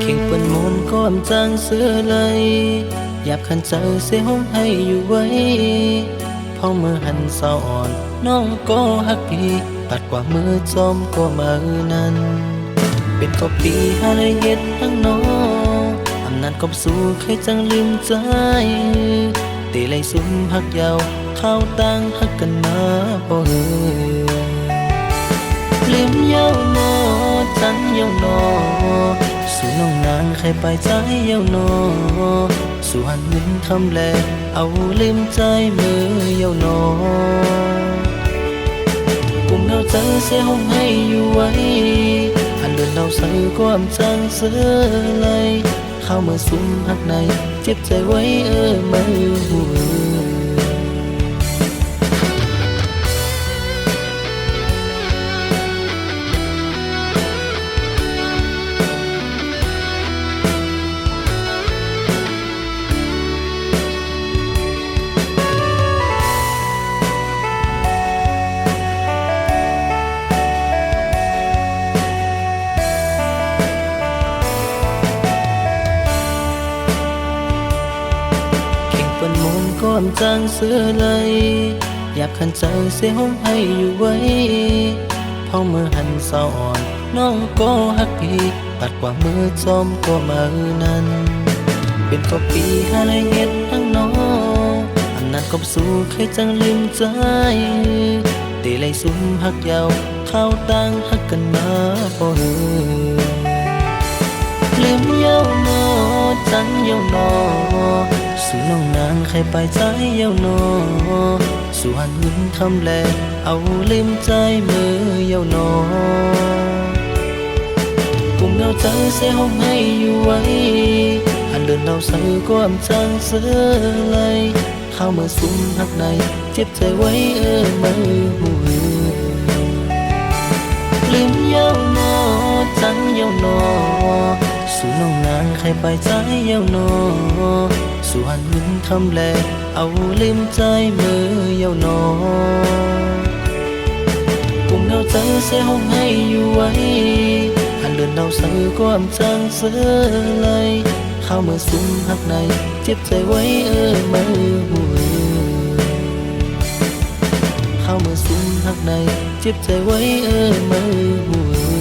เข่งเปิ้นมนก้อมจางเสือเลยอยากขันเจอเสียห้องให้อยู่ไว้พอมือหันเศร้าอ่อนน้องก็ฮักพี่ปัดกว่ามือจอมก็มือนั้นเป็นกบปีหาได้เฮ็ดทั้งน้องอำนาจกบสู้ใครจังลืมใจตีไหลซุ่มฮักยาวเข้าตั้งฮักกันมาบ่เหือลืมเย้านอจันเย้านอสู่น้องนางใครไปใจเย้านอสู่หันเงินทำแลเอาลืมใจมือเย้านอกุมเราเจอเสียห้องให้อยู่ไว้หันเดินเราใส่ความจังเสือเลยเข้ามาซุ่มหักในเจ็บใจไว้มือหัวเปิ้นมนก้อมจางเสือเลยอยากขันเจอเสียห้องให้อยู่ไว้พอมือหันเศร้าอ่อนน้องก็ฮักพี่ปัดกว่ามือจอมก็มือนั้นเป็นกบปีหาได้เฮ็ดทั้งน้องอำนาจกบสู้ใครจังลืมใจตีไหลซุ่มฮักยาวเข้าตั้งฮักกันมาบ่เหือลืมเย้านอจันเย้านอสู่น้องนางใครไปใจเย้านอสู่หันเงินทำแลเอาลืมใจมือเย้านอกุมเราเจอเสียห้องให้อยู่ไว้หันเดินเราใส่ความจังเสือเลยเข้ามาซุ่มหักในเจ็บใจไว้มือหัวลืมเย้านอจันเย้านอสู่น้องนางใครไปใจเย้านอสู่หันเงินทำแลเอาลืมใจมือเย้านอกุมเราเจอเสียห้องให้อยู่ไว้หันเดินเราใส่ความจังเสือเลยเข้ามาซุ่มหักในเจ็บใจไว้มือหัวเข้ามาซุ่มหักในเจ็บใจไว้มือหัว